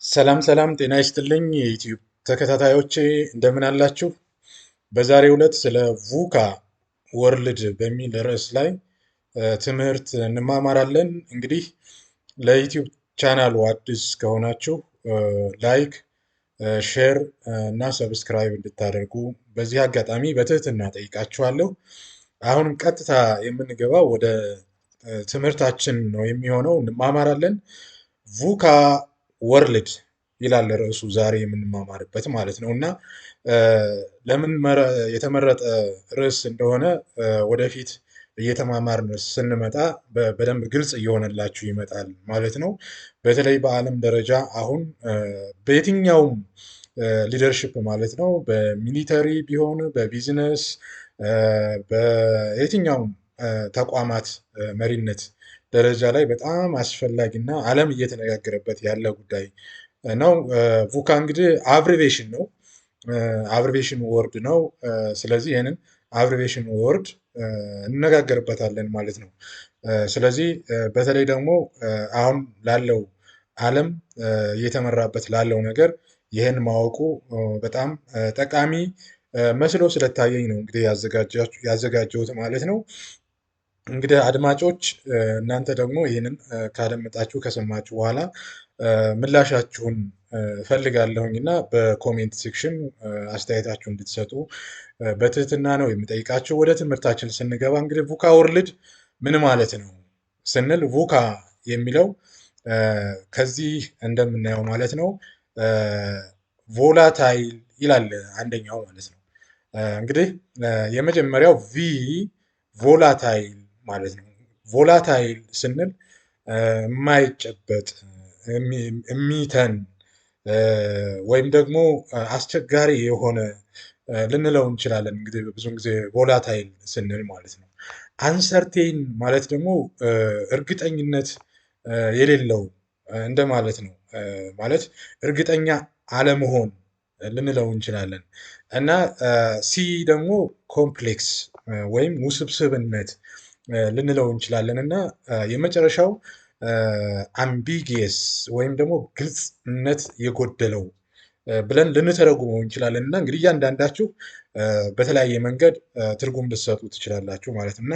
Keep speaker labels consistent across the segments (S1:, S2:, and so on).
S1: ሰላም ጤና ይስጥልኝ የዩቲዩብ ተከታታዮቼ እንደምን አላችሁ? በዛሬው ዕለት ስለ ቩካ ወርልድ በሚል ርዕስ ላይ ትምህርት እንማማራለን። እንግዲህ ለዩቲዩብ ቻናሉ አዲስ ከሆናችሁ ላይክ፣ ሼር እና ሰብስክራይብ እንድታደርጉ በዚህ አጋጣሚ በትህትና ጠይቃችኋለሁ። አሁን ቀጥታ የምንገባው ወደ ትምህርታችን ነው የሚሆነው። እንማማራለን። ቩካ ወርልድ ይላል ርዕሱ ዛሬ የምንማማርበት ማለት ነው። እና ለምን የተመረጠ ርዕስ እንደሆነ ወደፊት እየተማማርን ስንመጣ በደንብ ግልጽ እየሆነላችሁ ይመጣል ማለት ነው። በተለይ በዓለም ደረጃ አሁን በየትኛውም ሊደርሽፕ ማለት ነው፣ በሚሊተሪ ቢሆን በቢዝነስ በየትኛውም ተቋማት መሪነት ደረጃ ላይ በጣም አስፈላጊና ዓለም እየተነጋገረበት ያለ ጉዳይ ነው። ቩካ እንግዲህ አብሪቬሽን ነው፣ አብሪቬሽን ወርድ ነው። ስለዚህ ይህንን አብሪቬሽን ወርድ እንነጋገርበታለን ማለት ነው። ስለዚህ በተለይ ደግሞ አሁን ላለው ዓለም እየተመራበት ላለው ነገር ይህን ማወቁ በጣም ጠቃሚ መስሎ ስለታየኝ ነው እንግዲህ ያዘጋጀሁት ማለት ነው። እንግዲህ አድማጮች እናንተ ደግሞ ይህንን ካደመጣችሁ ከሰማችሁ በኋላ ምላሻችሁን እፈልጋለሁኝ እና በኮሜንት ሴክሽን አስተያየታችሁ እንድትሰጡ በትህትና ነው የምጠይቃችሁ። ወደ ትምህርታችን ስንገባ እንግዲህ ቩካ ወርልድ ምን ማለት ነው ስንል ቩካ የሚለው ከዚህ እንደምናየው ማለት ነው ቮላታይል ይላል አንደኛው ማለት ነው። እንግዲህ የመጀመሪያው ቪ ቮላታይል ማለት ነው። ቮላታይል ስንል የማይጨበጥ የሚተን ወይም ደግሞ አስቸጋሪ የሆነ ልንለው እንችላለን። እንግዲህ ብዙን ጊዜ ቮላታይል ስንል ማለት ነው። አንሰርቴን ማለት ደግሞ እርግጠኝነት የሌለው እንደማለት ነው። ማለት እርግጠኛ አለመሆን ልንለው እንችላለን። እና ሲ ደግሞ ኮምፕሌክስ ወይም ውስብስብነት ልንለው እንችላለን። እና የመጨረሻው አምቢጊየስ ወይም ደግሞ ግልጽነት የጎደለው ብለን ልንተረጉመው እንችላለን። እና እንግዲህ እያንዳንዳችሁ በተለያየ መንገድ ትርጉም ልትሰጡ ትችላላችሁ ማለት እና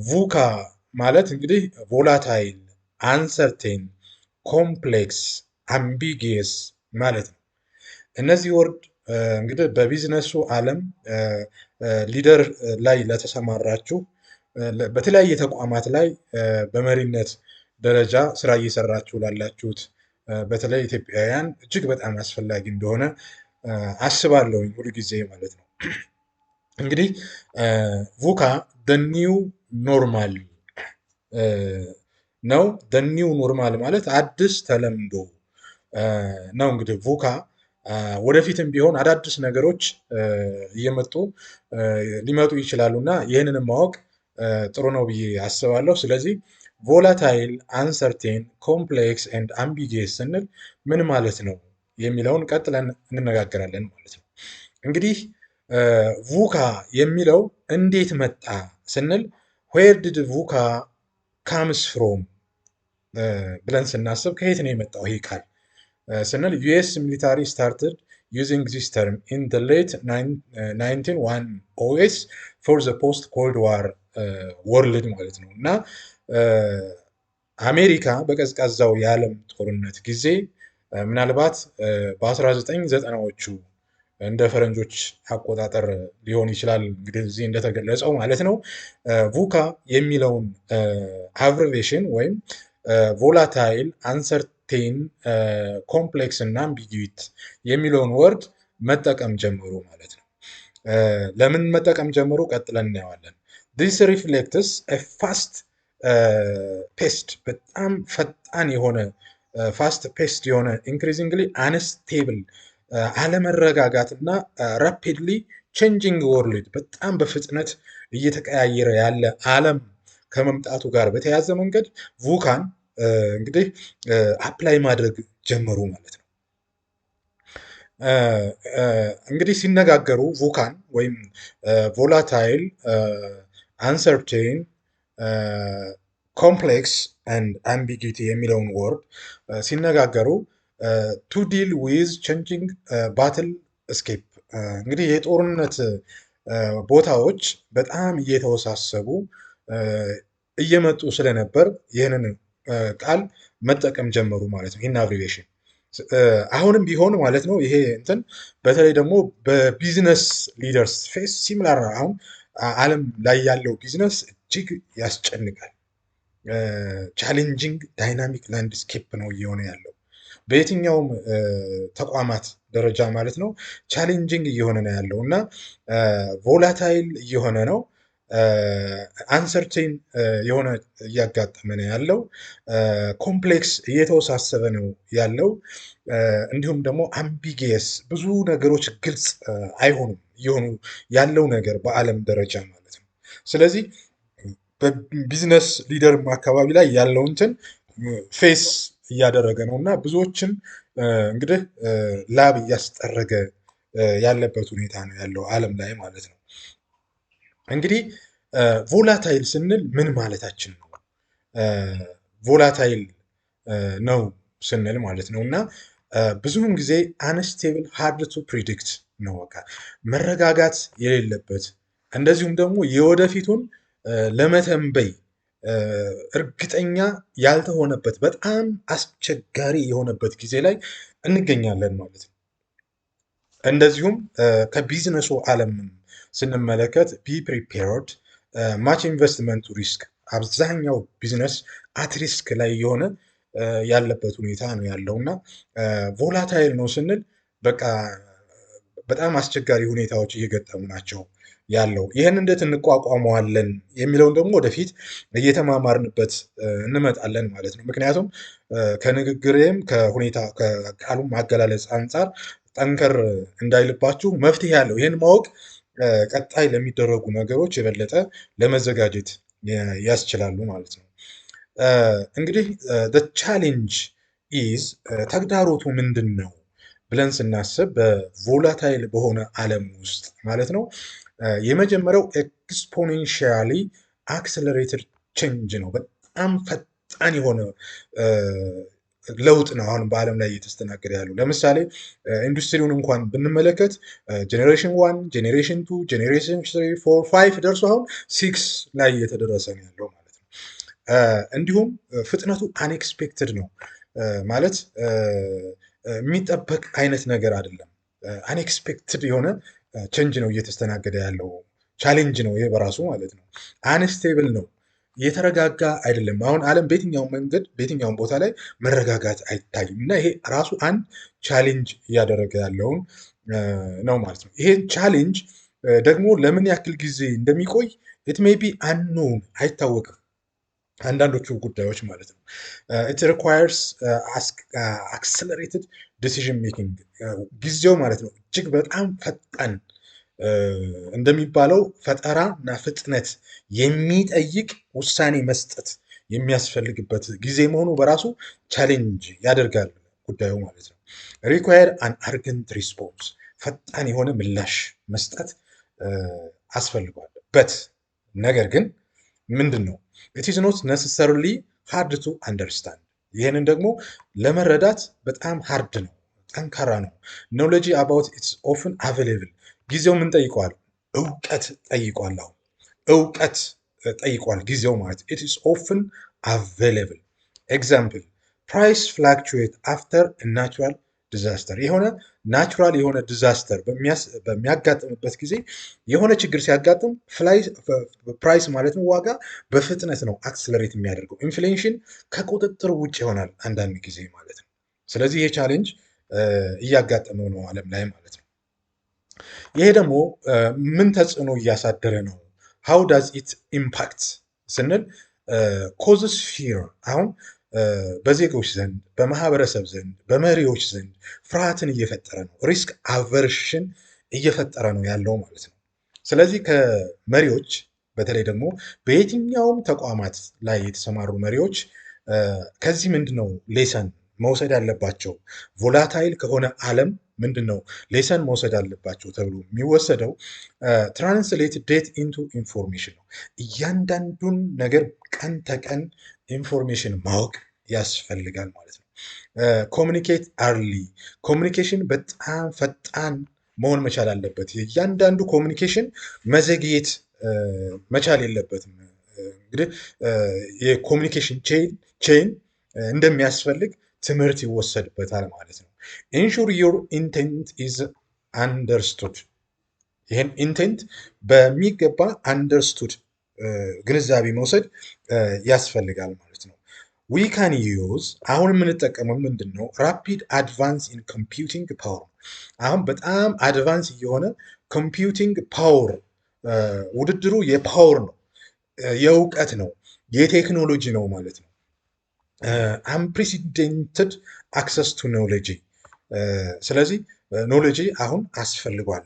S1: ቩካ ማለት እንግዲህ ቮላታይል፣ አንሰርቴን፣ ኮምፕሌክስ፣ አምቢጊየስ ማለት ነው። እነዚህ ወርድ እንግዲህ በቢዝነሱ ዓለም ሊደር ላይ ለተሰማራችሁ በተለያየ ተቋማት ላይ በመሪነት ደረጃ ስራ እየሰራችሁ ላላችሁት በተለይ ኢትዮጵያውያን እጅግ በጣም አስፈላጊ እንደሆነ አስባለሁኝ ሁልጊዜ ማለት ነው። እንግዲህ ቩካ ኒው ኖርማል ነው። ኒው ኖርማል ማለት አዲስ ተለምዶ ነው። እንግዲህ ቩካ ወደፊትም ቢሆን አዳዲስ ነገሮች እየመጡ ሊመጡ ይችላሉ እና ይህንንም ማወቅ ጥሩ ነው ብዬ አስባለሁ። ስለዚህ ቮላታይል፣ አንሰርቴን፣ ኮምፕሌክስ ኤንድ አምቢጊየስ ስንል ምን ማለት ነው የሚለውን ቀጥለን እንነጋገራለን ማለት ነው። እንግዲህ ቩካ የሚለው እንዴት መጣ ስንል ዌር ዲድ ቩካ ካምስ ፍሮም ብለን ስናስብ ከየት ነው የመጣው ይሄ ቃል ስንል ዩኤስ ሚሊታሪ ስታርትድ ዩዚንግ ዚስ ተርም ኢን ዘ ሌት 1910s ፎር ዘ ፖስት ኮልድ ዋር ወርልድ ማለት ነው። እና አሜሪካ በቀዝቃዛው የዓለም ጦርነት ጊዜ ምናልባት በ1990ዎቹ እንደ ፈረንጆች አቆጣጠር ሊሆን ይችላል እንግዲህ እዚህ እንደተገለጸው ማለት ነው። ቩካ የሚለውን አብሪቬሽን ወይም ቮላታይል፣ አንሰርቴን፣ ኮምፕሌክስ እና አምቢጊዊት የሚለውን ወርድ መጠቀም ጀመሩ ማለት ነው። ለምን መጠቀም ጀመሩ ቀጥለን እናየዋለን። ዲስ ሪፍሌክትስ ፋስት ፔስድ በጣም ፈጣን የሆነ ፋስት ፔስድ የሆነ ኢንክሪዚንግሊ አንስቴብል አለመረጋጋት እና ራፒድሊ ቼንጂንግ ወርልድ በጣም በፍጥነት እየተቀያየረ ያለ ዓለም ከመምጣቱ ጋር በተያያዘ መንገድ ቩካን እንግዲህ አፕላይ ማድረግ ጀመሩ ማለት ነው። እንግዲህ ሲነጋገሩ ቩካን ወይም ቮላታይል፣ አንሰርቴን፣ ኮምፕሌክስ ኤንድ አምቢጊቲ የሚለውን ወርድ ሲነጋገሩ ቱ ዲል ዊዝ ቼንጂንግ ባትል ስኬፕ። እንግዲህ የጦርነት ቦታዎች በጣም እየተወሳሰቡ እየመጡ ስለነበር ይህንን ቃል መጠቀም ጀመሩ ማለት ነው። ይህን አብሪቬሽን አሁንም ቢሆን ማለት ነው ይሄ እንትን በተለይ ደግሞ በቢዝነስ ሊደርስ ፌስ ሲሚላር ነው። አሁን ዓለም ላይ ያለው ቢዝነስ እጅግ ያስጨንቃል። ቻሌንጂንግ ዳይናሚክ ላንድስኬፕ ነው እየሆነ ያለው በየትኛውም ተቋማት ደረጃ ማለት ነው። ቻሌንጂንግ እየሆነ ነው ያለው እና ቮላታይል እየሆነ ነው። አንሰርቴን የሆነ እያጋጠመ ነው ያለው። ኮምፕሌክስ እየተወሳሰበ ነው ያለው። እንዲሁም ደግሞ አምቢጊየስ ብዙ ነገሮች ግልጽ አይሆኑም እየሆኑ ያለው ነገር በዓለም ደረጃ ማለት ነው። ስለዚህ በቢዝነስ ሊደር አካባቢ ላይ ያለው እንትን ፌስ እያደረገ ነው እና ብዙዎችን እንግዲህ ላብ እያስጠረገ ያለበት ሁኔታ ነው ያለው ዓለም ላይ ማለት ነው። እንግዲህ ቮላታይል ስንል ምን ማለታችን ነው? ቮላታይል ነው ስንል ማለት ነው እና ብዙውን ጊዜ አንስቴብል ሃርድ ቱ ፕሪዲክት ነው። በቃ መረጋጋት የሌለበት እንደዚሁም ደግሞ የወደፊቱን ለመተንበይ እርግጠኛ ያልተሆነበት በጣም አስቸጋሪ የሆነበት ጊዜ ላይ እንገኛለን ማለት ነው። እንደዚሁም ከቢዝነሱ ዓለም ስንመለከት ቢ ፕሪፔርድ ማች ኢንቨስትመንቱ ሪስክ አብዛኛው ቢዝነስ አት ሪስክ ላይ የሆነ ያለበት ሁኔታ ነው ያለው እና ቮላታይል ነው ስንል በቃ በጣም አስቸጋሪ ሁኔታዎች እየገጠሙ ናቸው ያለው። ይህን እንዴት እንቋቋመዋለን የሚለውን ደግሞ ወደፊት እየተማማርንበት እንመጣለን ማለት ነው። ምክንያቱም ከንግግሬም ከሁኔታ ከቃሉም ማገላለጽ አንጻር ጠንከር እንዳይልባችሁ መፍትሄ ያለው ይህን ማወቅ ቀጣይ ለሚደረጉ ነገሮች የበለጠ ለመዘጋጀት ያስችላሉ ማለት ነው። እንግዲህ ቻሌንጅ ኢዝ ተግዳሮቱ ምንድን ነው ብለን ስናስብ በቮላታይል በሆነ ዓለም ውስጥ ማለት ነው የመጀመሪያው ኤክስፖኔንሺያሊ አክሰለሬትድ ቼንጅ ነው። በጣም ፈጣን የሆነ ለውጥ ነው አሁን በዓለም ላይ እየተስተናገደ ያለው። ለምሳሌ ኢንዱስትሪውን እንኳን ብንመለከት ጄኔሬሽን 1 ጄኔሬሽን 2 ጄኔሬሽን 3 4 5 ደርሶ አሁን 6 ላይ እየተደረሰ ነው ያለው ማለት ነው። እንዲሁም ፍጥነቱ አንኤክስፔክትድ ነው ማለት የሚጠበቅ አይነት ነገር አይደለም። አንኤክስፔክትድ የሆነ ቼንጅ ነው እየተስተናገደ ያለው። ቻሌንጅ ነው ይሄ በራሱ ማለት ነው። አንስቴብል ነው፣ የተረጋጋ አይደለም። አሁን ዓለም በየትኛውም መንገድ በየትኛውም ቦታ ላይ መረጋጋት አይታይም እና ይሄ ራሱ አንድ ቻሌንጅ እያደረገ ያለውን ነው ማለት ነው። ይሄን ቻሌንጅ ደግሞ ለምን ያክል ጊዜ እንደሚቆይ ኢት ሜይ ቢ አንኖን አይታወቅም። አንዳንዶቹ ጉዳዮች ማለት ነው ኢት ሪኳየርስ አክሰለሬትድ ዲሲዥን ሜኪንግ ጊዜው ማለት ነው እጅግ በጣም ፈጣን እንደሚባለው ፈጠራ እና ፍጥነት የሚጠይቅ ውሳኔ መስጠት የሚያስፈልግበት ጊዜ መሆኑ በራሱ ቻሌንጅ ያደርጋል ጉዳዩ ማለት ነው። ሪኳየር አን አርገንት ሪስፖንስ ፈጣን የሆነ ምላሽ መስጠት አስፈልጓል። በት ነገር ግን ምንድን ነው ኢት ኢዝ ኖት ነሰሰርሊ ሃርድ ቱ አንደርስታንድ ይህንን ደግሞ ለመረዳት በጣም ሃርድ ነው፣ ጠንካራ ነው። ኖሌጂ አባውት ኢትስ ኦፍን አቬሌብል ጊዜው ምን ጠይቋል? እውቀት ጠይቋል። አሁን እውቀት ጠይቋል ጊዜው ማለት ኢት ኢዝ ኦፍን አቬሌብል። ኤግዛምፕል ፕራይስ ፍላክቹዌት አፍተር ናቹራል ዲዛስተር የሆነ ናቹራል የሆነ ዲዛስተር በሚያጋጥምበት ጊዜ የሆነ ችግር ሲያጋጥም ፕራይስ ማለት ነው ዋጋ በፍጥነት ነው አክስለሬት የሚያደርገው። ኢንፍሌሽን ከቁጥጥር ውጭ ይሆናል አንዳንድ ጊዜ ማለት ነው። ስለዚህ ይሄ ቻሌንጅ እያጋጠመው ነው ዓለም ላይ ማለት ነው። ይሄ ደግሞ ምን ተጽዕኖ እያሳደረ ነው? ሃው ዳዝ ኢት ኢምፓክት ስንል ኮዝስ ፊር አሁን በዜጎች ዘንድ በማህበረሰብ ዘንድ በመሪዎች ዘንድ ፍርሃትን እየፈጠረ ነው። ሪስክ አቨርሽን እየፈጠረ ነው ያለው ማለት ነው። ስለዚህ ከመሪዎች በተለይ ደግሞ በየትኛውም ተቋማት ላይ የተሰማሩ መሪዎች ከዚህ ምንድን ነው ሌሰን መውሰድ ያለባቸው? ቮላታይል ከሆነ ዓለም ምንድን ነው ሌሰን መውሰድ አለባቸው ተብሎ የሚወሰደው ትራንስሌት ዴት ኢንቱ ኢንፎርሜሽን ነው። እያንዳንዱን ነገር ቀን ተቀን ኢንፎርሜሽን ማወቅ ያስፈልጋል ማለት ነው። ኮሚኒኬት አርሊ። ኮሚኒኬሽን በጣም ፈጣን መሆን መቻል አለበት። እያንዳንዱ ኮሚኒኬሽን መዘግየት መቻል የለበትም። እንግዲህ የኮሚኒኬሽን ቼን እንደሚያስፈልግ ትምህርት ይወሰድበታል ማለት ነው። ኢንሹር ዩር ኢንቴንት ኢዝ አንደርስቱድ። ይህን ኢንቴንት በሚገባ አንደርስቱድ ግንዛቤ መውሰድ ያስፈልጋል ማለት ነው። ዊ ካን ዩዝ አሁን የምንጠቀመው ምንድን ነው? ራፒድ አድቫንስ ኢን ኮምፒውቲንግ ፓወር። አሁን በጣም አድቫንስ እየሆነ ኮምፒውቲንግ ፓወር፣ ውድድሩ የፓወር ነው፣ የእውቀት ነው፣ የቴክኖሎጂ ነው ማለት ነው። አንፕሬሲደንትድ አክሰስ ቱ ኖሎጂ። ስለዚህ ኖሎጂ አሁን አስፈልጓል።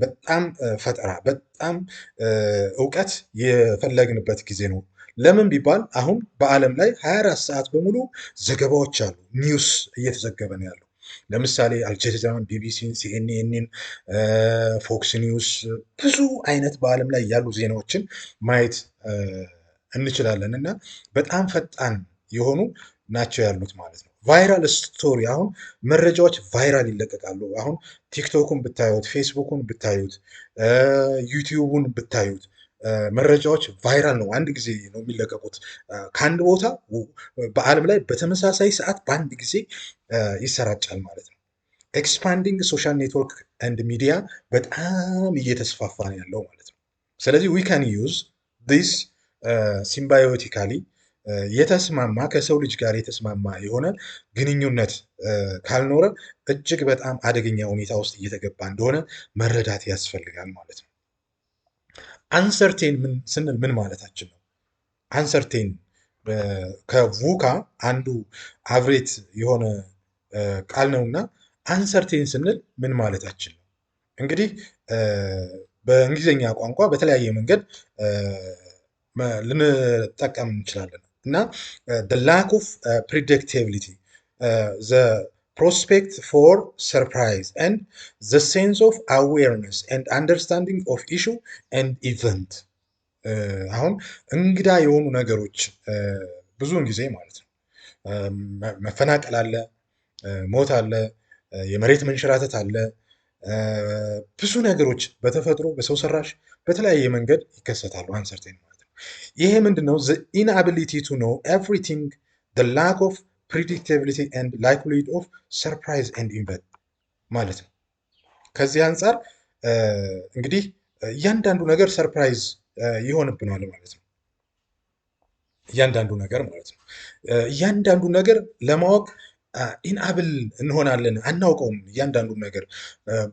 S1: በጣም ፈጠራ፣ በጣም እውቀት የፈለግንበት ጊዜ ነው። ለምን ቢባል አሁን በዓለም ላይ 24 ሰዓት በሙሉ ዘገባዎች አሉ። ኒውስ እየተዘገበ ነው ያለው። ለምሳሌ አልጀዚራን፣ ቢቢሲን፣ ሲኤንኤንን፣ ፎክስ ኒውስ፣ ብዙ አይነት በዓለም ላይ ያሉ ዜናዎችን ማየት እንችላለን እና በጣም ፈጣን የሆኑ ናቸው ያሉት ማለት ነው። ቫይራል ስቶሪ፣ አሁን መረጃዎች ቫይራል ይለቀቃሉ። አሁን ቲክቶኩን ብታዩት፣ ፌስቡኩን ብታዩት፣ ዩቲዩቡን ብታዩት መረጃዎች ቫይራል ነው። አንድ ጊዜ ነው የሚለቀቁት ከአንድ ቦታ በዓለም ላይ በተመሳሳይ ሰዓት በአንድ ጊዜ ይሰራጫል ማለት ነው። ኤክስፓንዲንግ ሶሻል ኔትወርክ ኤንድ ሚዲያ በጣም እየተስፋፋ ነው ያለው ማለት ነው። ስለዚህ ዊ ካን ዩዝ ዲስ ሲምባዮቲካሊ የተስማማ ከሰው ልጅ ጋር የተስማማ የሆነ ግንኙነት ካልኖረ እጅግ በጣም አደገኛ ሁኔታ ውስጥ እየተገባ እንደሆነ መረዳት ያስፈልጋል ማለት ነው። አንሰርቴን ስንል ምን ማለታችን ነው? አንሰርቴን ከቮካ አንዱ አብሬት የሆነ ቃል ነውና አንሰርቴን ስንል ምን ማለታችን ነው? እንግዲህ በእንግሊዝኛ ቋንቋ በተለያየ መንገድ ልንጠቀም እንችላለን እና the lack of predictability, the prospect for surprise and the sense of awareness and understanding of issue and event። አሁን እንግዳ የሆኑ ነገሮች ብዙውን ጊዜ ማለት ነው መፈናቀል አለ፣ ሞት አለ፣ የመሬት መንሸራተት አለ፣ ብዙ ነገሮች በተፈጥሮ በሰው ሰራሽ በተለያየ መንገድ ይከሰታሉ። አንሰርቴን ማለት ነው። ይሄ ምንድነው? the inability to know everything, the lack of predictability and likelihood of surprise and event ማለት ነው። ከዚህ አንጻር እንግዲህ እያንዳንዱ ነገር ሰርፕራይዝ ይሆንብናል ማለት ነው። እያንዳንዱ ነገር ማለት ነው። እያንዳንዱ ነገር ለማወቅ ኢንአብል እንሆናለን፣ አናውቀውም። እያንዳንዱ ነገር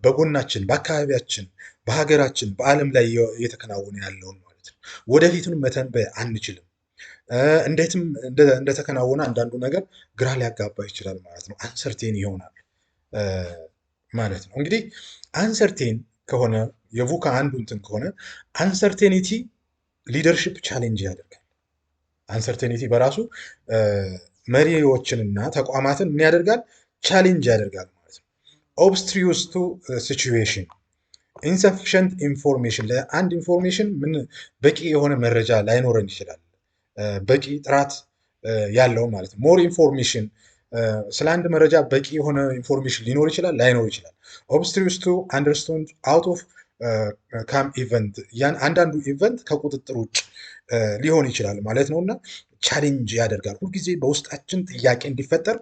S1: በጎናችን፣ በአካባቢያችን፣ በሀገራችን፣ በዓለም ላይ እየተከናወነ ያለውን ማለት ነው። ወደፊቱን መተንበይ አንችልም። እንዴትም እንደተከናወነ አንዳንዱ ነገር ግራ ሊያጋባ ይችላል ማለት ነው። አንሰርቴን ይሆናል ማለት ነው። እንግዲህ አንሰርቴን ከሆነ የቮካ አንዱ እንትን ከሆነ አንሰርቴኒቲ ሊደርሽፕ ቻሌንጅ ያደርጋል። አንሰርቴኒቲ በራሱ መሪዎችንና ተቋማትን ምን ያደርጋል? ቻሌንጅ ያደርጋል ማለት ነው። ኦብስትሪዩስ ቱ ሲቹዌሽን፣ ኢንሰፊሽንት ኢንፎርሜሽን፣ ለአንድ ኢንፎርሜሽን ምን በቂ የሆነ መረጃ ላይኖረን ይችላል። በቂ ጥራት ያለው ማለት ነው። ሞር ኢንፎርሜሽን፣ ስለ አንድ መረጃ በቂ የሆነ ኢንፎርሜሽን ሊኖር ይችላል፣ ላይኖር ይችላል። ኦብስትሪዩስ ቱ አንደርስታንድ አውት ኦፍ ካም ኢቨንት፣ አንዳንዱ ኢቨንት ከቁጥጥር ውጭ ሊሆን ይችላል ማለት ነው እና ቻሌንጅ ያደርጋል። ሁልጊዜ በውስጣችን ጥያቄ እንዲፈጠር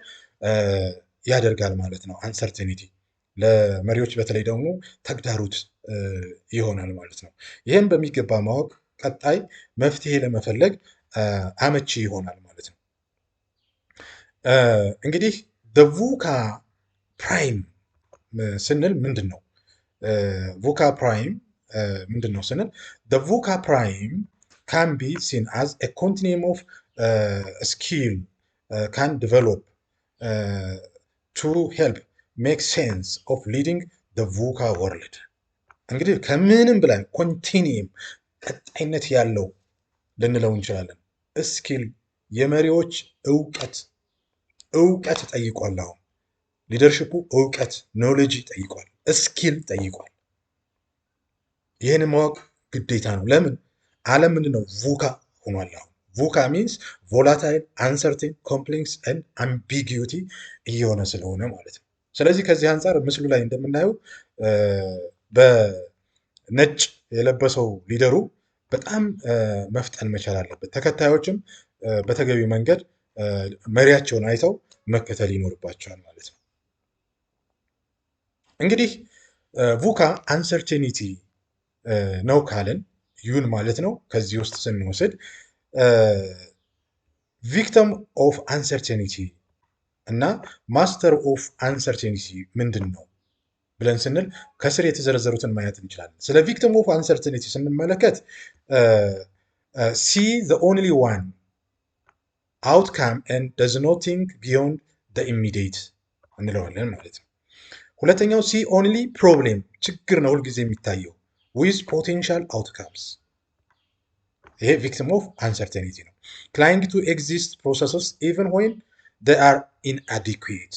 S1: ያደርጋል ማለት ነው። አንሰርቴኒቲ ለመሪዎች በተለይ ደግሞ ተግዳሮት ይሆናል ማለት ነው። ይህም በሚገባ ማወቅ ቀጣይ መፍትሄ ለመፈለግ አመቺ ይሆናል ማለት ነው። እንግዲህ ቮካ ፕራይም ስንል ምንድን ነው? ቮካ ፕራይም ምንድን ነው ስንል ቮካ ፕራይም can be seen as a continuum of skill can develop to help make sense of leading the VUCA world። እንግዲህ ከምንም በላይ ኮንቲኒየም ቀጣይነት ያለው ልንለው እንችላለን። ስኪል የመሪዎች እውቀት ጠይቋል። አሁን ሊደርሽፑ እውቀት ኖሌጅ ጠይቋል፣ ስኪል ጠይቋል። ይህን ማወቅ ግዴታ ነው። ለምን? ዓለም ምንድን ነው? ቮካ ሆኗል። አሁን ቮካ ሚንስ ቮላታይል አንሰርቴን ኮምፕሌክስ ኤንድ አምቢጊዩቲ እየሆነ ስለሆነ ማለት ነው። ስለዚህ ከዚህ አንጻር ምስሉ ላይ እንደምናየው በነጭ የለበሰው ሊደሩ በጣም መፍጠን መቻል አለበት። ተከታዮችም በተገቢ መንገድ መሪያቸውን አይተው መከተል ይኖርባቸዋል ማለት ነው። እንግዲህ ቮካ አንሰርቴኒቲ ነው ካልን ይሁን ማለት ነው። ከዚህ ውስጥ ስንወስድ ቪክተም ኦፍ አንሰርቴኒቲ እና ማስተር ኦፍ አንሰርቴኒቲ ምንድን ነው ብለን ስንል ከስር የተዘረዘሩትን ማየት እንችላለን። ስለ ቪክተም ኦፍ አንሰርቴኒቲ ስንመለከት ሲ ዘ ኦንሊ ዋን አውትካም ኤንድ ደዝ ኖት ቲንክ ቢዮንድ ዘ ኢሚዲየት እንለዋለን ማለት ነው። ሁለተኛው ሲ ኦንሊ ፕሮብሌም ችግር ነው ሁልጊዜ የሚታየው ዊዝ ፖቴንሻል አውትካምስ። ይሄ ቪክቲም ኦፍ አንሰርቴኒቲ ነው። ክላይንግ ቱ ኤግዚስት ፕሮሰስስ ኢቨን ዌን they are inadequate.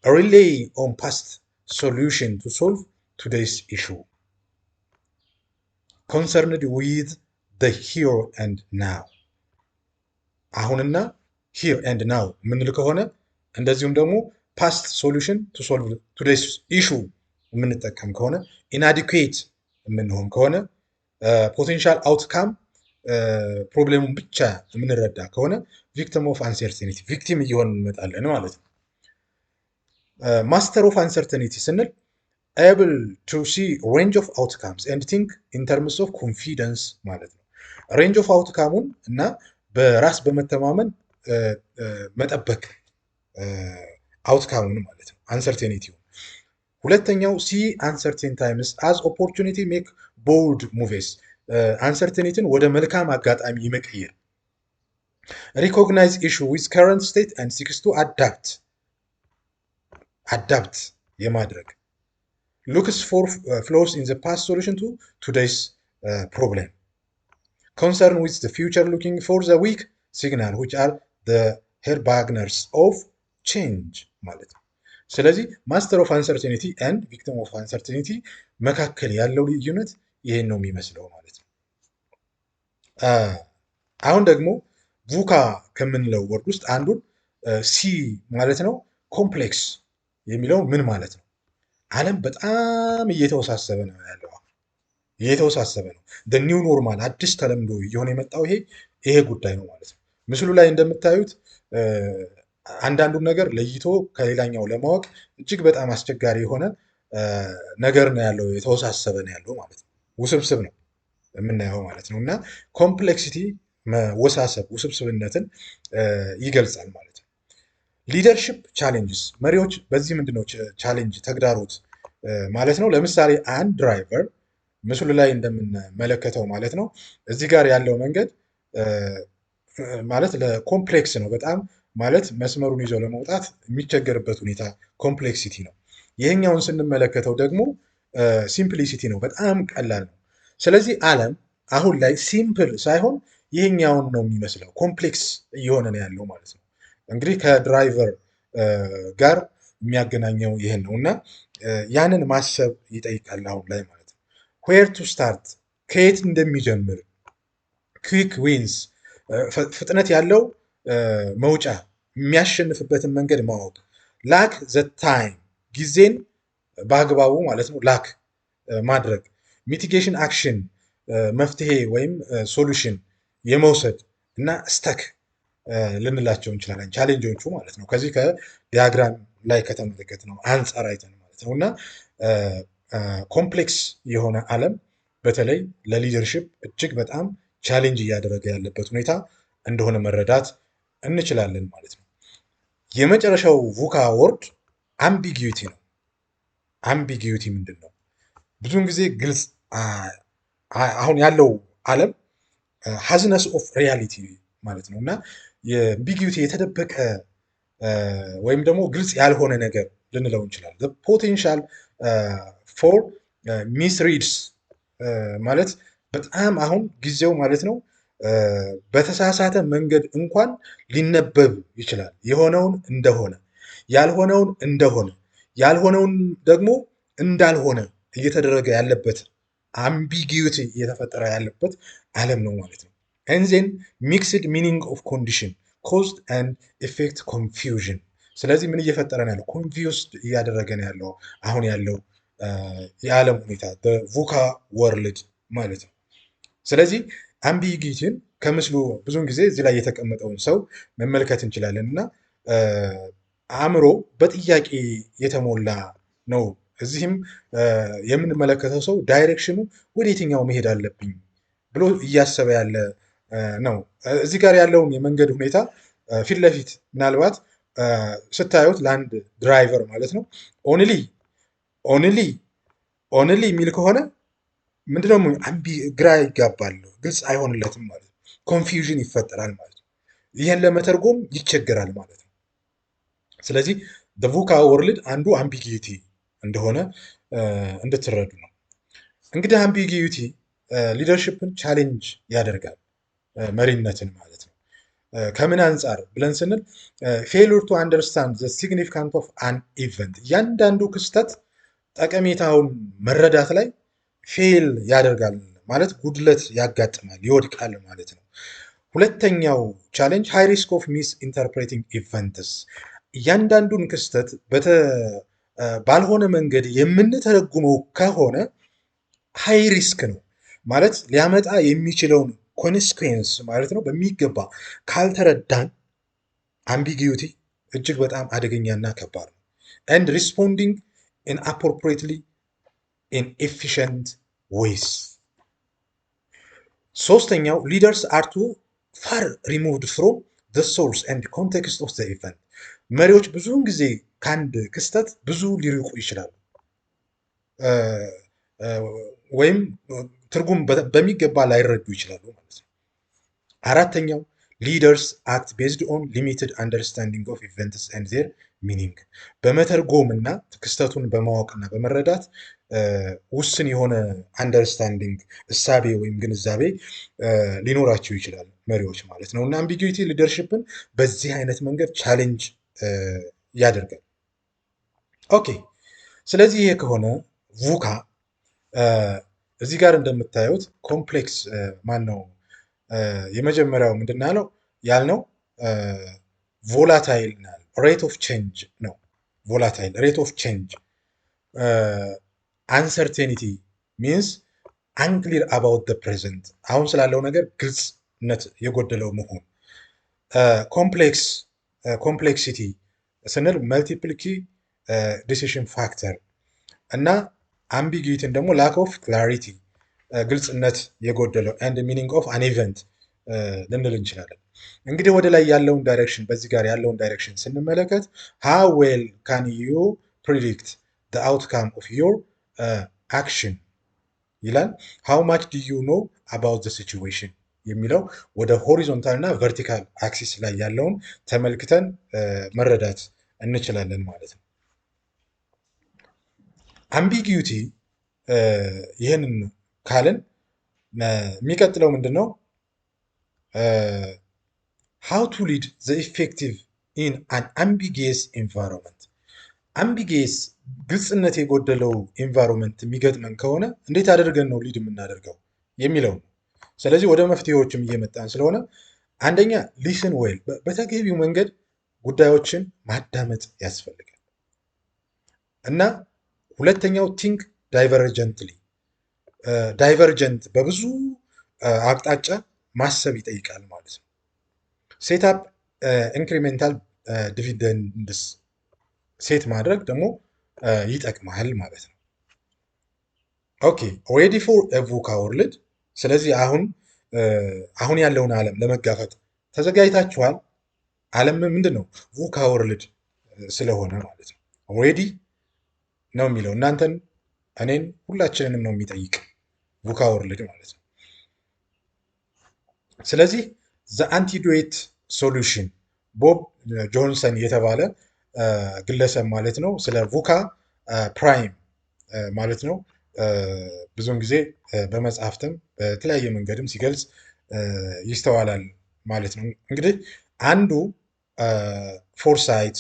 S1: Rely on past solution to solve today's issue. Concerned with the here and now. አሁንና here and now የምንል ከሆነ እንደዚሁም ደግሞ past solution to solve today's issue የምንጠቀም ከሆነ inadequate የምንሆን ከሆነ potential outcome ፕሮብሌሙን ብቻ የምንረዳ ከሆነ ቪክቲም ኦፍ አንሰርቴኒቲ ቪክቲም እየሆን እንመጣለን ማለት ነው። ማስተር ኦፍ አንሰርቴኒቲ ስንል ኤብል ቱ ሲ ሬንጅ ኦፍ አውትካምስ ኤንድ ቲንክ ኢን ተርምስ ኦፍ ኮንፊደንስ ማለት ነው። ሬንጅ ኦፍ አውትካሙን እና በራስ በመተማመን መጠበቅ አውትካሙን ማለት ነው አንሰርቴኒቲውን። ሁለተኛው ሲ አንሰርቴን ታይምስ አዝ ኦፖርቹኒቲ ሜክ ቦልድ ሙቭስ አንሰርቴኒቲን ወደ መልካም አጋጣሚ መቀየር። ሪኮግናይዝ ኢሹ ዊዝ ከረንት ስቴት ኤንድ ሲክስ ቱ አዳፕት የማድረግ ሉክስ ፎር ፍሎስ ኢን ዘ ፓስት ሶሉሽን ቱ ቱዴይስ ፕሮብሌም ኮንሰርን ዊዝ ዘ ፊውቸር ሉኪንግ ፎር ዘ ዊክ ሲግናል ዊች አር ዘ ሄርባግነርስ ኦፍ ቼንጅ ማለት ነው። ስለዚህ ማስተር ኦፍ አንሰርቴኒቲ ኤንድ ቪክቲም ኦፍ አንሰርቴኒቲ መካከል ያለው ልዩነት ይህን ነው የሚመስለው ማለት ነው። አሁን ደግሞ ቮካ ከምንለው ወርድ ውስጥ አንዱን ሲ ማለት ነው ኮምፕሌክስ የሚለው ምን ማለት ነው? ዓለም በጣም እየተወሳሰበ ነው ያለው። እየተወሳሰበ ነው። ኒው ኖርማል አዲስ ተለምዶ እየሆነ የመጣው ይሄ ጉዳይ ነው ማለት ነው። ምስሉ ላይ እንደምታዩት አንዳንዱን ነገር ለይቶ ከሌላኛው ለማወቅ እጅግ በጣም አስቸጋሪ የሆነ ነገር ነው ያለው። የተወሳሰበ ነው ያለው ማለት ነው። ውስብስብ ነው የምናየው ማለት ነው። እና ኮምፕሌክሲቲ መወሳሰብ ውስብስብነትን ይገልጻል ማለት ነው። ሊደርሺፕ ቻሌንጅስ መሪዎች በዚህ ምንድነው ቻሌንጅ ተግዳሮት ማለት ነው። ለምሳሌ አንድ ድራይቨር ምስሉ ላይ እንደምንመለከተው ማለት ነው እዚህ ጋር ያለው መንገድ ማለት ለኮምፕሌክስ ነው በጣም ማለት መስመሩን ይዞ ለመውጣት የሚቸገርበት ሁኔታ ኮምፕሌክሲቲ ነው። ይሄኛውን ስንመለከተው ደግሞ ሲምፕሊሲቲ ነው፣ በጣም ቀላል ነው። ስለዚህ ዓለም አሁን ላይ ሲምፕል ሳይሆን ይሄኛውን ነው የሚመስለው፣ ኮምፕሌክስ እየሆነ ነው ያለው ማለት ነው። እንግዲህ ከድራይቨር ጋር የሚያገናኘው ይህን ነው እና ያንን ማሰብ ይጠይቃል አሁን ላይ ማለት ነው። ዌር ቱ ስታርት ከየት እንደሚጀምር፣ ኩዊክ ዊንስ ፍጥነት ያለው መውጫ የሚያሸንፍበትን መንገድ ማወቅ፣ ላክ ዘ ታይም ጊዜን በአግባቡ ማለት ነው ላክ ማድረግ፣ ሚቲጌሽን አክሽን መፍትሄ ወይም ሶሉሽን የመውሰድ እና ስተክ ልንላቸው እንችላለን ቻሌንጆቹ ማለት ነው። ከዚህ ከዲያግራም ላይ ከተመለከት ነው አንጻር አይተን ማለት ነው። እና ኮምፕሌክስ የሆነ ዓለም በተለይ ለሊደርሺፕ እጅግ በጣም ቻሌንጅ እያደረገ ያለበት ሁኔታ እንደሆነ መረዳት እንችላለን ማለት ነው። የመጨረሻው ቮካ ወርድ አምቢጊዩቲ ነው። አምቢጊዩቲ ምንድን ነው? ብዙውን ጊዜ ግልጽ አሁን ያለው ዓለም ሃዝነስ ኦፍ ሪያሊቲ ማለት ነው እና የአምቢጊዩቲ የተደበቀ ወይም ደግሞ ግልጽ ያልሆነ ነገር ልንለው እንችላለን። ፖቴንሻል ፎር ሚስሪድስ ማለት በጣም አሁን ጊዜው ማለት ነው በተሳሳተ መንገድ እንኳን ሊነበብ ይችላል። የሆነውን እንደሆነ ያልሆነውን እንደሆነ ያልሆነውን ደግሞ እንዳልሆነ እየተደረገ ያለበት አምቢጊዩቲ እየተፈጠረ ያለበት ዓለም ነው ማለት ነው። and then mixed meaning of condition caused and effect confusion ስለዚህ ምን እየፈጠረ ነው ያለው ኮንፊውስድ እያደረገ ነው ያለው አሁን ያለው የዓለም ሁኔታ ቮካ ወርልድ ማለት ነው ስለዚህ አምቢጊቲን ከምስሉ ብዙውን ጊዜ እዚህ ላይ የተቀመጠውን ሰው መመልከት እንችላለን እና አእምሮ በጥያቄ የተሞላ ነው እዚህም የምንመለከተው ሰው ዳይሬክሽኑ ወደ የትኛው መሄድ አለብኝ ብሎ እያሰበ ያለ ነው እዚህ ጋር ያለውን የመንገድ ሁኔታ ፊት ለፊት ምናልባት ስታዩት ለአንድ ድራይቨር ማለት ነው ኦንሊ የሚል ከሆነ ምንድነው ግራ ይጋባል ግልጽ አይሆንለትም ማለት ነው ኮንፊውዥን ይፈጠራል ማለት ነው ይህን ለመተርጎም ይቸገራል ማለት ነው ስለዚህ ቮካ ወርልድ አንዱ አምቢጊቲ እንደሆነ እንድትረዱ ነው እንግዲህ አምቢጊቲ ሊደርሺፕን ቻሌንጅ ያደርጋል መሪነትን ማለት ነው ከምን አንጻር ብለን ስንል ፌሉር ቱ አንደርስታንድ ዘ ሲግኒፊካንት ኦፍ አን ኢቨንት እያንዳንዱ ክስተት ጠቀሜታውን መረዳት ላይ ፌል ያደርጋል ማለት ጉድለት ያጋጥማል ይወድቃል ማለት ነው ሁለተኛው ቻሌንጅ ሃይ ሪስክ ኦፍ ሚስ ኢንተርፕሬቲንግ ኢቨንትስ እያንዳንዱን ክስተት ባልሆነ መንገድ የምንተረጉመው ከሆነ ሃይ ሪስክ ነው ማለት ሊያመጣ የሚችለውን ኮንስኩዌንስ ማለት ነው በሚገባ ካልተረዳን አምቢጊቲ እጅግ በጣም አደገኛና ከባድ ነው and responding inappropriately in efficient ways ሶስተኛው leaders are too far removed from the source and context of the event መሪዎች ብዙውን ጊዜ ከአንድ ክስተት ብዙ ሊርቁ ይችላሉ ወይም ትርጉም በሚገባ ላይረዱ ይችላሉ ማለት ነው አራተኛው leaders act based on limited understanding of events and their meaning በመተርጎምና ክስተቱን በማወቅና በመረዳት ውስን የሆነ አንደርስታንዲንግ እሳቤ ወይም ግንዛቤ ሊኖራቸው ይችላል መሪዎች ማለት ነው እና አምቢጊቲ ሊደርሺፕን በዚህ አይነት መንገድ ቻሌንጅ ያደርጋል ኦኬ ስለዚህ ይሄ ከሆነ ቮካ እዚህ ጋር እንደምታዩት ኮምፕሌክስ ማን ነው የመጀመሪያው ምንድነው ያልነው ቮላታይል ሬት ኦፍ ቼንጅ ነው ቮላታይል ሬት ኦፍ ቼንጅ አንሰርቴኒቲ ሚንስ unclear about the present አሁን ስላለው ነገር ግልጽነት የጎደለው መሆን ኮምፕሌክሲቲ ስንል መልቲፕል ኪ ዲሲሽን ፋክተር እና አምቢጊቲን ደግሞ ላክ ኦፍ ክላሪቲ ግልጽነት የጎደለው and meaning of an event ልንል እንችላለን እንግዲህ ወደ ላይ ያለውን ዳይሬክሽን በዚህ ጋር ያለውን ዳይሬክሽን ስንመለከት how well can you predict the outcome of your action ይላል how much do you know about the situation የሚለው ወደ ሆሪዞንታል እና ቨርቲካል አክሲስ ላይ ያለውን ተመልክተን መረዳት እንችላለን ማለት ነው አምቢጊቲ ይህንን ካልን የሚቀጥለው ምንድነው how to lead the effective in an ambiguous environment ambiguous ግልጽነት የጎደለው ኢንቫይሮንመንት የሚገጥመን ከሆነ እንዴት አድርገን ነው ሊድ የምናደርገው የሚለው ስለዚህ ወደ መፍትሄዎችም እየመጣን ስለሆነ አንደኛ ሊስን ዌል በተገቢው መንገድ ጉዳዮችን ማዳመጥ ያስፈልጋል እና ሁለተኛው ቲንክ ዳይቨርጀንትሊ ዳይቨርጀንት በብዙ አቅጣጫ ማሰብ ይጠይቃል ማለት ነው ሴትአፕ ኢንክሪሜንታል ዲቪደንድስ ሴት ማድረግ ደግሞ ይጠቅማል ማለት ነው ኦኬ ሬዲ ፎር ቮካ ወርልድ ስለዚህ አሁን ያለውን ዓለም ለመጋፈጥ ተዘጋጅታችኋል ዓለም ምንድነው ቮካ ወርልድ ስለሆነ ማለት ነው ሬዲ ነው የሚለው እናንተን እኔን ሁላችንንም ነው የሚጠይቅ ቮካ ወርልድ ማለት ነው ስለዚህ the antidote solution ቦብ ጆንሰን የተባለ ግለሰብ ማለት ነው ስለ ቮካ ፕራይም ማለት ነው ብዙውን ጊዜ በመጽሐፍትም በተለያየ መንገድም ሲገልጽ ይስተዋላል ማለት ነው እንግዲህ አንዱ ፎርሳይት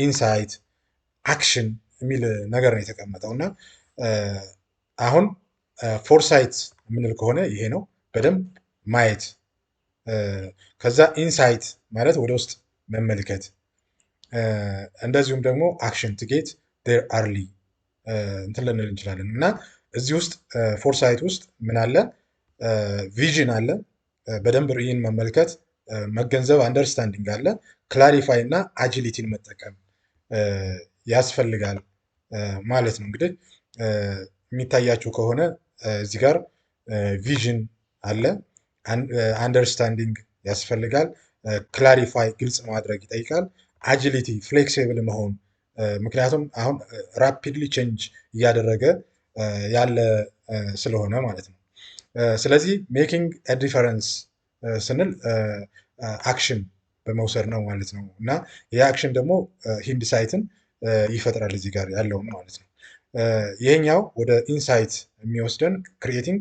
S1: ኢንሳይት አክሽን የሚል ነገር ነው የተቀመጠው እና አሁን ፎርሳይት የምንል ከሆነ ይሄ ነው በደንብ ማየት ከዛ ኢንሳይት ማለት ወደ ውስጥ መመልከት፣ እንደዚሁም ደግሞ አክሽን ትጌት ዴር አርሊ እንትን ልንል እንችላለን። እና እዚህ ውስጥ ፎርሳይት ውስጥ ምን አለ? ቪዥን አለ፣ በደንብ ርዕይን መመልከት መገንዘብ፣ አንደርስታንዲንግ አለ፣ ክላሪፋይ እና አጂሊቲን መጠቀም ያስፈልጋል ማለት ነው። እንግዲህ የሚታያችሁ ከሆነ እዚህ ጋር ቪዥን አለ፣ አንደርስታንዲንግ ያስፈልጋል፣ ክላሪፋይ ግልጽ ማድረግ ይጠይቃል፣ አጂሊቲ ፍሌክሲብል መሆን፣ ምክንያቱም አሁን ራፒድሊ ቼንጅ እያደረገ ያለ ስለሆነ ማለት ነው። ስለዚህ ሜኪንግ ዲፈረንስ ስንል አክሽን በመውሰድ ነው ማለት ነው። እና ይህ አክሽን ደግሞ ኢንሳይትን ይፈጥራል እዚህ ጋር ያለውን ማለት ነው። ይሄኛው ወደ ኢንሳይት የሚወስደን ክሪኤቲንግ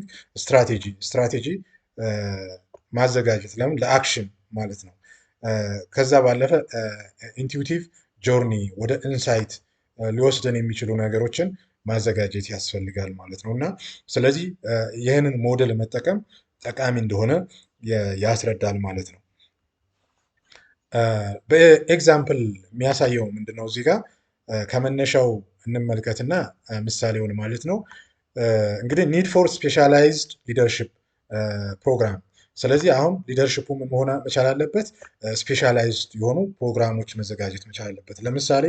S1: ስትራቴጂ ማዘጋጀት፣ ለምን ለአክሽን ማለት ነው። ከዛ ባለፈ ኢንቱዊቲቭ ጆርኒ ወደ ኢንሳይት ሊወስደን የሚችሉ ነገሮችን ማዘጋጀት ያስፈልጋል ማለት ነው። እና ስለዚህ ይህንን ሞዴል መጠቀም ጠቃሚ እንደሆነ ያስረዳል ማለት ነው። በኤግዛምፕል የሚያሳየው ምንድነው? እዚህ ጋር ከመነሻው እንመልከትና ምሳሌውን ማለት ነው። እንግዲህ ኒድ ፎር ስፔሻላይዝድ ሊደርሽፕ ፕሮግራም። ስለዚህ አሁን ሊደርሽፑ ምን መሆን መቻል አለበት? ስፔሻላይዝድ የሆኑ ፕሮግራሞች መዘጋጀት መቻል አለበት። ለምሳሌ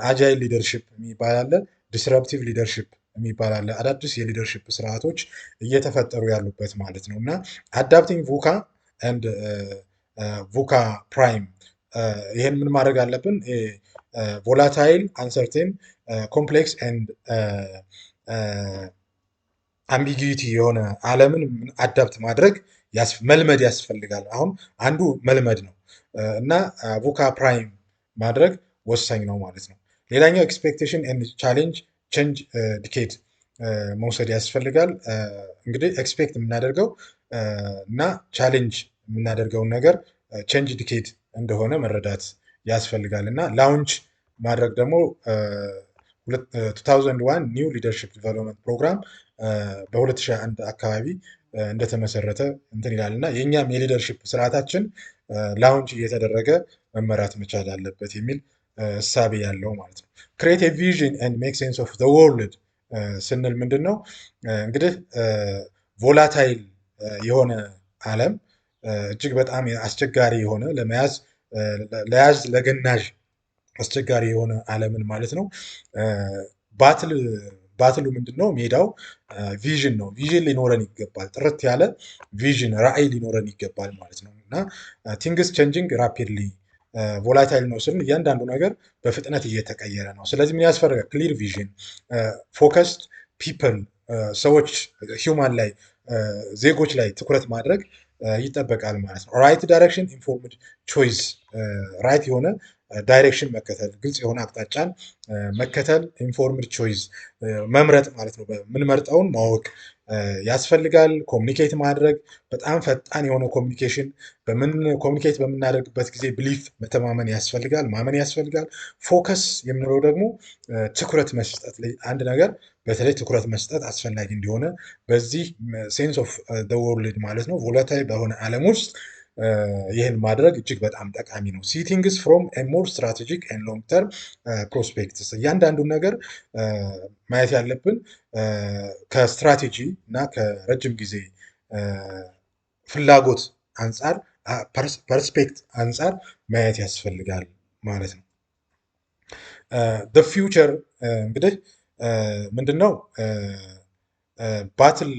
S1: አጃይል ሊደርሽፕ የሚባል አለ፣ ዲስረፕቲቭ ሊደርሽፕ የሚባል አለ። አዳዲስ የሊደርሽፕ ስርዓቶች እየተፈጠሩ ያሉበት ማለት ነው። እና አዳፕቲንግ ቮካ ኤንድ ቮካ ፕራይም፣ ይህን ምን ማድረግ አለብን? ቮላታይል አንሰርቴን ኮምፕሌክስ ኤንድ አምቢጊቲ የሆነ ዓለምን አዳፕት ማድረግ መልመድ ያስፈልጋል። አሁን አንዱ መልመድ ነው እና ቮካ ፕራይም ማድረግ ወሳኝ ነው ማለት ነው። ሌላኛው ኤክስፔክቴሽን ኤንድ ቻሌንጅ ቼንጅ ዲኬድ መውሰድ ያስፈልጋል። እንግዲህ ኤክስፔክት የምናደርገው እና ቻሌንጅ የምናደርገውን ነገር ቼንጅ ዲኬድ እንደሆነ መረዳት ያስፈልጋል። እና ላውንች ማድረግ ደግሞ 2001 ኒው ሊደርሽፕ ዲቨሎፕመንት ፕሮግራም በ2001 አካባቢ እንደተመሰረተ እንትን ይላል። እና የእኛም የሊደርሽፕ ስርዓታችን ላውንች እየተደረገ መመራት መቻል አለበት የሚል እሳቤ ያለው ማለት ነው። ክሬት ቪዥን ኤንድ ሜክ ሴንስ ኦፍ ዘ ወርልድ ስንል ምንድን ነው? እንግዲህ ቮላታይል የሆነ ዓለም እጅግ በጣም አስቸጋሪ የሆነ ለገናዥ አስቸጋሪ የሆነ ዓለምን ማለት ነው። ባትሉ ምንድን ነው? ሜዳው ቪዥን ነው። ቪዥን ሊኖረን ይገባል። ጥርት ያለ ቪዥን ራዕይ ሊኖረን ይገባል ማለት ነው። እና ቲንግስ ቼንጂንግ ራፒድሊ ቮላታይል ነው ስልን እያንዳንዱ ነገር በፍጥነት እየተቀየረ ነው። ስለዚህ ምን ያስፈልጋል? ክሊር ቪዥን፣ ፎከስድ ፒፕል፣ ሰዎች ሂውማን ላይ ዜጎች ላይ ትኩረት ማድረግ ይጠበቃል ማለት ነው። ራይት ዳይሬክሽን ኢንፎርምድ ቾይስ፣ ራይት የሆነ ዳይሬክሽን መከተል፣ ግልጽ የሆነ አቅጣጫን መከተል፣ ኢንፎርምድ ቾይስ መምረጥ ማለት ነው። የምንመርጠውን ማወቅ ያስፈልጋል። ኮሚኒኬት ማድረግ፣ በጣም ፈጣን የሆነ ኮሚኒኬሽን፣ ኮሚኒኬት በምናደርግበት ጊዜ ብሊፍ መተማመን ያስፈልጋል፣ ማመን ያስፈልጋል። ፎከስ የምንለው ደግሞ ትኩረት መስጠት፣ አንድ ነገር በተለይ ትኩረት መስጠት አስፈላጊ እንዲሆነ በዚህ ሴንስ ኦፍ ዘ ወርልድ ማለት ነው ቮላታይል በሆነ ዓለም ውስጥ ይህን ማድረግ እጅግ በጣም ጠቃሚ ነው። ሲቲንግስ ፍሮም ሞር ስትራቴጂክ ኤንድ ሎንግ ተርም ፕሮስፔክትስ፣ እያንዳንዱን ነገር ማየት ያለብን ከስትራቴጂ እና ከረጅም ጊዜ ፍላጎት አንጻር ፐርስፔክት አንጻር ማየት ያስፈልጋል ማለት ነው። ፊውቸር እንግዲህ ምንድን ነው? ባትል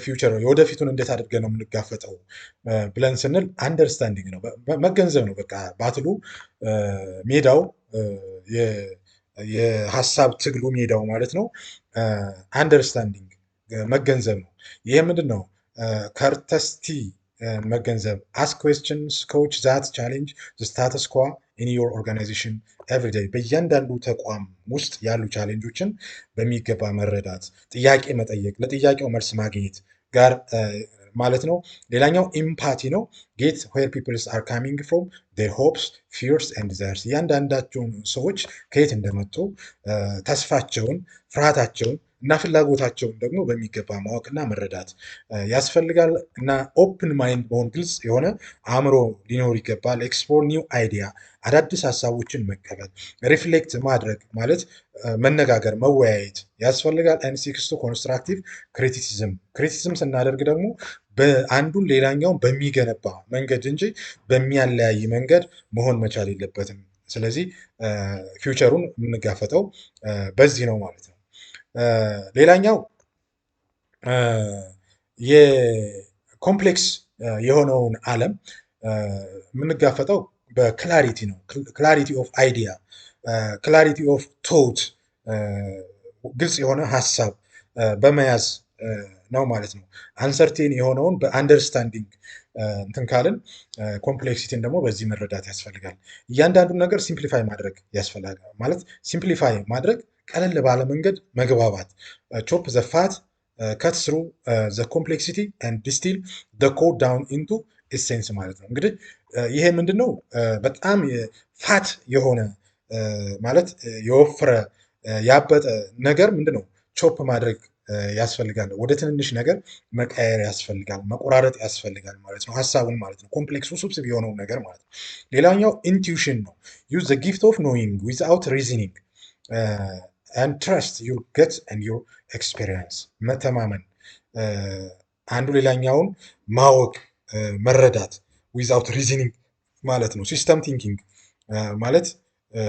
S1: ፊውቸር የወደፊቱን እንዴት አድርገን ነው የምንጋፈጠው ብለን ስንል አንደርስታንዲንግ ነው፣ መገንዘብ ነው። በቃ ባትሉ ሜዳው የሀሳብ ትግሉ ሜዳው ማለት ነው። አንደርስታንዲንግ መገንዘብ ነው። ይሄ ምንድን ነው? ከርተስቲ መገንዘብ፣ አስክ ኩዌስችንስ ኮች ዛት ቻሌንጅ ስታተስ ኳ ኢን ዮር ኦርጋናይዜሽን ኤቭሪዴይ፣ በእያንዳንዱ ተቋም ውስጥ ያሉ ቻሌንጆችን በሚገባ መረዳት፣ ጥያቄ መጠየቅ፣ ለጥያቄው መልስ ማግኘት ጋር ማለት ነው። ሌላኛው ኢምፓቲ ነው። ጌት ዌር ፒፕልስ አር ካሚንግ ፍሮም ዴር ሆፕስ ፊርስ ኤንድ ዲዛይርስ፣ እያንዳንዳቸውን ሰዎች ከየት እንደመጡ ተስፋቸውን፣ ፍርሃታቸውን እና ፍላጎታቸውን ደግሞ በሚገባ ማወቅና መረዳት ያስፈልጋል እና ኦፕን ማይንድ መሆን፣ ግልጽ የሆነ አእምሮ ሊኖር ይገባል። ኤክስፕሎር ኒው አይዲያ፣ አዳዲስ ሀሳቦችን መቀበል። ሪፍሌክት ማድረግ ማለት መነጋገር፣ መወያየት ያስፈልጋል። ኤንድ ሲክስ ኮንስትራክቲቭ ክሪቲሲዝም ስናደርግ ደግሞ በአንዱን ሌላኛውን በሚገነባ መንገድ እንጂ በሚያለያይ መንገድ መሆን መቻል የለበትም። ስለዚህ ፊውቸሩን የምንጋፈጠው በዚህ ነው ማለት ነው። ሌላኛው የኮምፕሌክስ የሆነውን ዓለም የምንጋፈጠው በክላሪቲ ነው። ክላሪቲ ኦፍ አይዲያ፣ ክላሪቲ ኦፍ ቶት፣ ግልጽ የሆነ ሀሳብ በመያዝ ነው ማለት ነው። አንሰርቴን የሆነውን በአንደርስታንዲንግ እንትን ካልን ኮምፕሌክሲቲን ደግሞ በዚህ መረዳት ያስፈልጋል። እያንዳንዱን ነገር ሲምፕሊፋይ ማድረግ ያስፈልጋል። ማለት ሲምፕሊፋይ ማድረግ ቀለል ባለ መንገድ መግባባት፣ ቾፕ ዘ ፋት ከት ስሩ ዘ ኮምፕሌክሲቲ ኤንድ ዲስቲል ዘ ኮድ ዳውን ኢንቱ ኢሴንስ ማለት ነው። እንግዲህ ይሄ ምንድን ነው? በጣም ፋት የሆነ ማለት የወፈረ ያበጠ ነገር ምንድን ነው? ቾፕ ማድረግ ያስፈልጋል። ወደ ትንንሽ ነገር መቀየር ያስፈልጋል፣ መቆራረጥ ያስፈልጋል ማለት ነው። ሀሳቡን ማለት ነው። ኮምፕሌክስ ውስብስብ የሆነውን ነገር ማለት ነው። ሌላኛው ኢንቱዊሽን ነው። ዩዝ ዘ ጊፍት ኦፍ ኖዊንግ ዊዝአውት ሪዝኒንግ and trust your gut and your experience። መተማመን፣ አንዱ ሌላኛውን ማወቅ፣ መረዳት ዊዝአውት ሪዝኒንግ ማለት ነው። ሲስተም ቲንኪንግ ማለት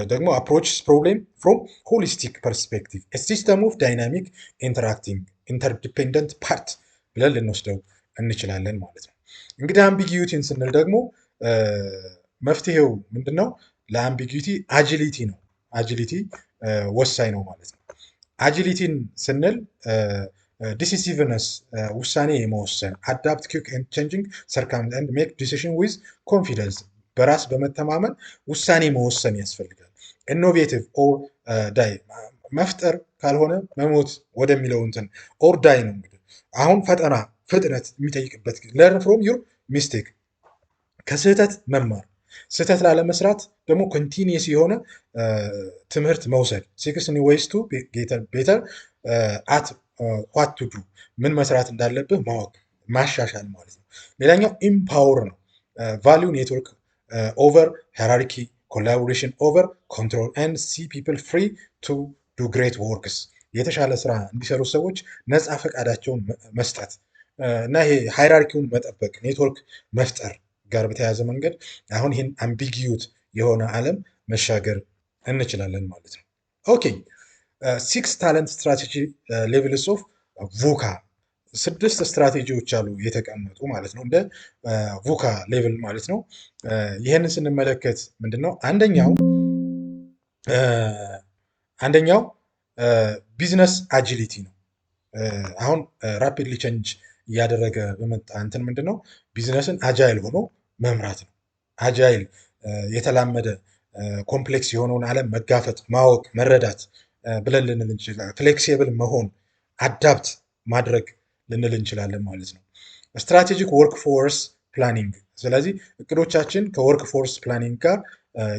S1: ደግሞ አፕሮችስ ፕሮብሌም ፍሮም ሆሊስቲክ ፐርስፔክቲቭ ሲስተም ኦፍ ዳይናሚክ ኢንተራክቲንግ ኢንተርዲፔንደንት ፓርት ብለን ልንወስደው እንችላለን ማለት ነው። እንግዲህ አምቢጊዩቲን ስንል ደግሞ መፍትሄው ምንድን ነው? ለአምቢጊዩቲ አጂሊቲ ነው። አጂሊቲ ወሳኝ ነው ማለት ነው። አጂሊቲን ስንል ዲሲሲቭነስ፣ ውሳኔ የመወሰን፣ አዳፕት ኩክ ኤንድ ቼንጂንግ ሰርከምስታንስ ኤንድ ሜክ ዲሲሽን ዊዝ ኮንፊደንስ፣ በራስ በመተማመን ውሳኔ መወሰን ያስፈልጋል። ኢኖቬቲቭ ኦር ዳይ፣ መፍጠር ካልሆነ መሞት ወደሚለው እንትን ኦር ዳይ ነው። እንግዲህ አሁን ፈጠራ ፍጥነት የሚጠይቅበት ለርን ፍሮም ዩር ሚስቴክ፣ ከስህተት መማር፣ ስህተት ላለመስራት ደግሞ ኮንቲኒየስ የሆነ ትምህርት መውሰድ። ሲክስ ኒው ዌይስ ቱ ቤተር አት ዋት ቱ ዱ፣ ምን መስራት እንዳለብህ ማወቅ፣ ማሻሻል ማለት ነው። ሌላኛው ኢምፓወር ነው። ቫሊዩ ኔትወርክ ኦቨር ሃይራርኪ፣ ኮላቦሬሽን ኦቨር ኮንትሮል ኤንድ ሲ ፒፕል ፍሪ ቱ ዱ ግሬት ወርክስ፣ የተሻለ ስራ እንዲሰሩ ሰዎች ነፃ ፈቃዳቸውን መስጠት እና ይሄ ሃይራርኪውን መጠበቅ፣ ኔትወርክ መፍጠር ጋር በተያያዘ መንገድ አሁን ይህን አምቢጊዩት የሆነ ዓለም መሻገር እንችላለን ማለት ነው። ኦኬ፣ ሲክስ ታለንት ስትራቴጂ ሌቭልስ ኦፍ ቮካ፣ 6 ስትራቴጂዎች አሉ የተቀመጡ ማለት ነው፣ እንደ ቮካ ሌቭል ማለት ነው። ይህንን ስንመለከት ምንድነው? አንደኛው ቢዝነስ አጂሊቲ ነው። አሁን ራፒድሊ ቼንጅ እያደረገ በመጣ እንትን ምንድነው ቢዝነስን አጃይል ሆኖ መምራት ነው። አጃይል የተላመደ ኮምፕሌክስ የሆነውን ዓለም መጋፈጥ፣ ማወቅ፣ መረዳት ብለን ልንል እንችላለን። ፍሌክሲብል መሆን፣ አዳፕት ማድረግ ልንል እንችላለን ማለት ነው። ስትራቴጂክ ወርክ ፎርስ ፕላኒንግ፣ ስለዚህ እቅዶቻችን ከወርክ ፎርስ ፕላኒንግ ጋር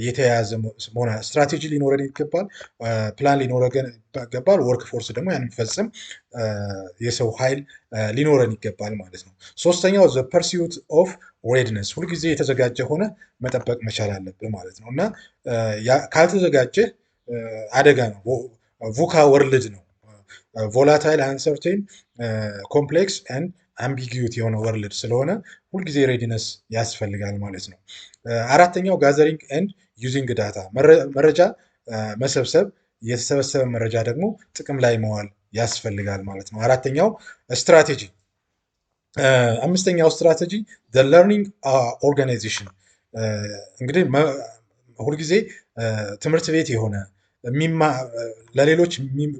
S1: የተያያዘ መሆን፣ ስትራቴጂ ሊኖረን ይገባል፣ ፕላን ሊኖረን ይገባል። ወርክ ፎርስ ደግሞ ያን የሚፈጽም የሰው ኃይል ሊኖረን ይገባል ማለት ነው። ሶስተኛው ዘ ፐርሲዩት ኦፍ ሬድነስ፣ ሁልጊዜ የተዘጋጀ ሆነ መጠበቅ መቻል አለብህ ማለት ነው። እና ካልተዘጋጀህ አደጋ ነው። ቮካ ወርልድ ነው። ቮላታይል፣ አንሰርቴን፣ ኮምፕሌክስ ኤንድ አምቢጊዩት የሆነ ወርልድ ስለሆነ ሁልጊዜ ሬዲነስ ያስፈልጋል ማለት ነው። አራተኛው ጋዘሪንግ ኤንድ ዩዚንግ ዳታ፣ መረጃ መሰብሰብ፣ የተሰበሰበ መረጃ ደግሞ ጥቅም ላይ መዋል ያስፈልጋል ማለት ነው። አራተኛው ስትራቴጂ። አምስተኛው ስትራቴጂ ለርኒንግ ኦርጋናይዜሽን፣ እንግዲህ ሁልጊዜ ትምህርት ቤት የሆነ ለሌሎች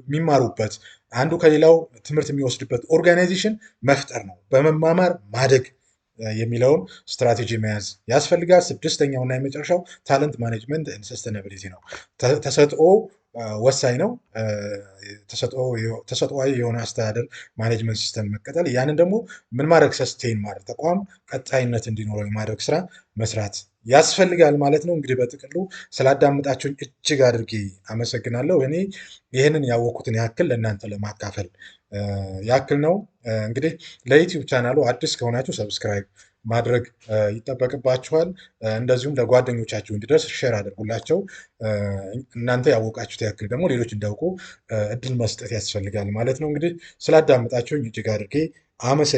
S1: የሚማሩበት አንዱ ከሌላው ትምህርት የሚወስድበት ኦርጋናይዜሽን መፍጠር ነው። በመማማር ማደግ የሚለውን ስትራቴጂ መያዝ ያስፈልጋል። ስድስተኛውና የመጨረሻው ታለንት ማኔጅመንት ኤንድ ሰስተናቢሊቲ ነው። ተሰጥኦ ወሳኝ ነው። ተሰጥኦአዊ የሆነ አስተዳደር ማኔጅመንት ሲስተም መቀጠል፣ ያንን ደግሞ ምን ማድረግ ሰስቴን ማድረግ፣ ተቋም ቀጣይነት እንዲኖረው የማድረግ ስራ መስራት ያስፈልጋል ማለት ነው። እንግዲህ በጥቅሉ ስላዳመጣችሁኝ እጅግ አድርጌ አመሰግናለሁ። እኔ ይህንን ያወቅኩትን ያክል ለእናንተ ለማካፈል ያክል ነው። እንግዲህ ለዩቲዩብ ቻናሉ አዲስ ከሆናችሁ ሰብስክራይብ ማድረግ ይጠበቅባችኋል። እንደዚሁም ለጓደኞቻችሁ እንዲደርስ ሼር አድርጉላቸው። እናንተ ያወቃችሁት ያክል ደግሞ ሌሎች እንዲያውቁ እድል መስጠት ያስፈልጋል ማለት ነው። እንግዲህ ስላዳመጣችሁኝ እጅግ አድርጌ አመሰግናለሁ።